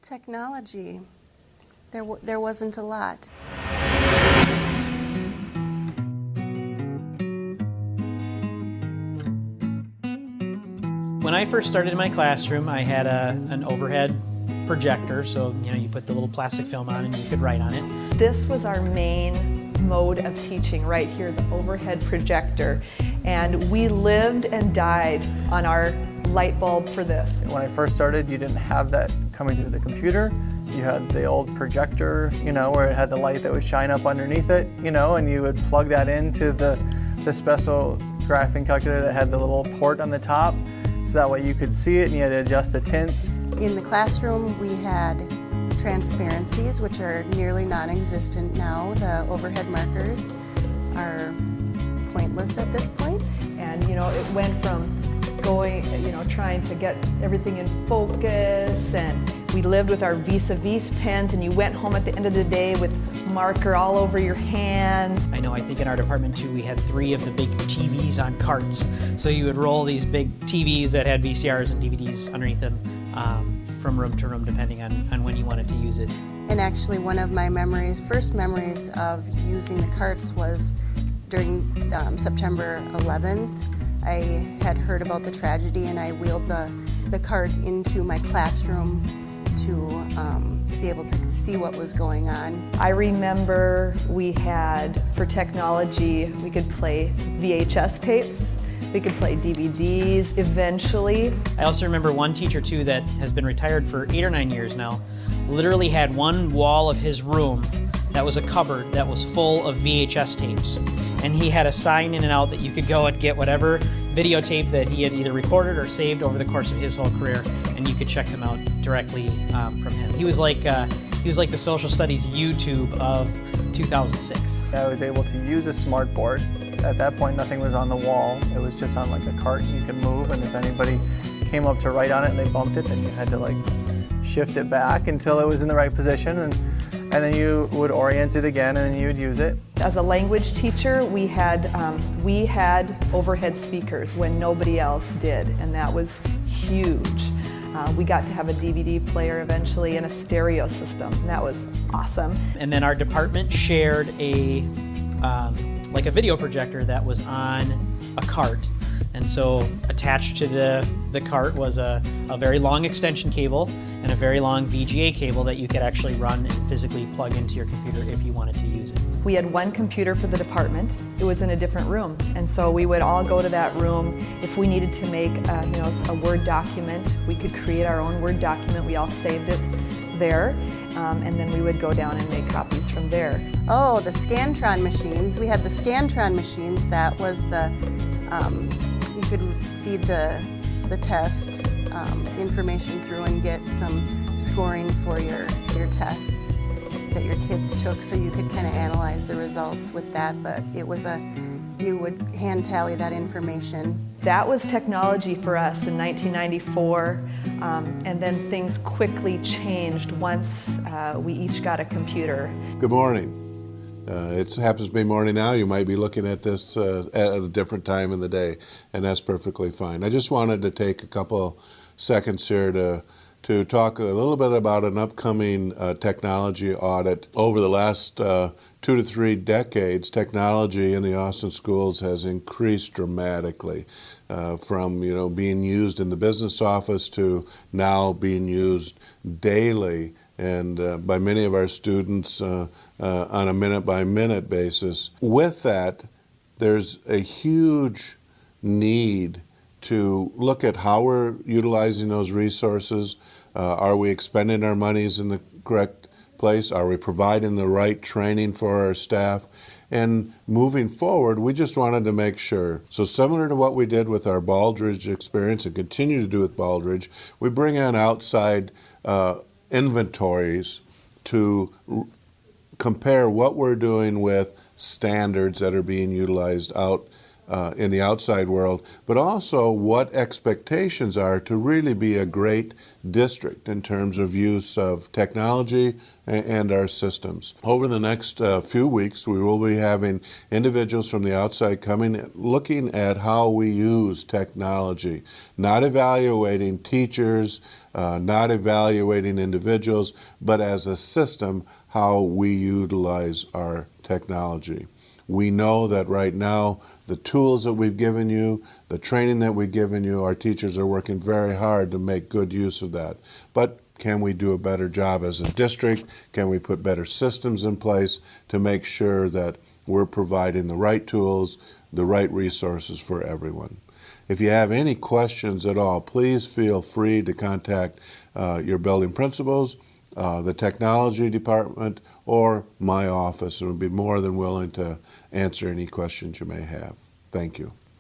Technology. There wasn't a lot. When I first started in my classroom, I had an overhead projector, so you put the little plastic film on and you could write on it. This was our main mode of teaching right here, the overhead projector, and we lived and died on our light bulb for this. When I first started, you didn't have that coming through the computer. You had the old projector, where it had the light that would shine up underneath it, and you would plug that into the special graphing calculator that had the little port on the top, so that way you could see it and you had to adjust the tints. In the classroom, we had transparencies, which are nearly non-existent now. The overhead markers are pointless at this point. And it went from going, trying to get everything in focus, and we lived with our vis-a-vis pens, and you went home at the end of the day with marker all over your hands. I think in our department too, we had 3 of the big TVs on carts. So you would roll these big TVs that had VCRs and DVDs underneath them from room to room, depending on when you wanted to use it. And actually one of my first memories of using the carts was during September 11th. I had heard about the tragedy and I wheeled the cart into my classroom to be able to see what was going on. I remember we had, for technology, we could play VHS tapes, we could play DVDs eventually. I also remember one teacher too that has been retired for 8 or 9 years now, literally had one wall of his room that was a cupboard that was full of VHS tapes. And he had a sign in and out that you could go and get whatever videotape that he had either recorded or saved over the course of his whole career, and you could check them out directly from him. He was like the social studies YouTube of 2006. I was able to use a smart board. At that point, nothing was on the wall. It was just on like a cart you could move, and if anybody came up to write on it and they bumped it, then you had to shift it back until it was in the right position, and then you would orient it again and then you would use it. As a language teacher, we had overhead speakers when nobody else did, and that was huge. We got to have a DVD player eventually and a stereo system, and that was awesome. And then our department shared a video projector that was on a cart. And so attached to the cart was a very long extension cable and a very long VGA cable that you could actually run and physically plug into your computer if you wanted to use it. We had one computer for the department. It was in a different room, and so we would all go to that room. If we needed to make a Word document, we could create our own Word document. We all saved it there, and then we would go down and make copies from there. Oh, the Scantron machines. We had the Scantron machines. That was you could feed the test information through and get some scoring for your tests that your kids took, so you could kind of analyze the results with that, but it was you would hand tally that information. That was technology for us in 1994, and then things quickly changed once we each got a computer. Good morning. It happens to be morning now. You might be looking at this at a different time in the day, and that's perfectly fine. I just wanted to take a couple seconds here to talk a little bit about an upcoming technology audit. Over the last 2 to 3 decades, technology in the Austin schools has increased dramatically, from being used in the business office to now being used daily and by many of our students on a minute-by-minute basis. With that, there's a huge need to look at how we're utilizing those resources. Are we expending our monies in the correct place? Are we providing the right training for our staff? And moving forward, we just wanted to make sure. So similar to what we did with our Baldridge experience and continue to do with Baldridge, we bring in outside inventories to compare what we're doing with standards that are being utilized out in the outside world, but also what expectations are to really be a great district in terms of use of technology and our systems. Over the next few weeks, we will be having individuals from the outside coming, looking at how we use technology, not evaluating teachers, not evaluating individuals, but as a system, how we utilize our technology. We know that right now, the tools that we've given you, the training that we've given you, our teachers are working very hard to make good use of that. But can we do a better job as a district? Can we put better systems in place to make sure that we're providing the right tools, the right resources for everyone? If you have any questions at all, please feel free to contact your building principals, the technology department, or my office, and we'd be more than willing to answer any questions you may have. Thank you.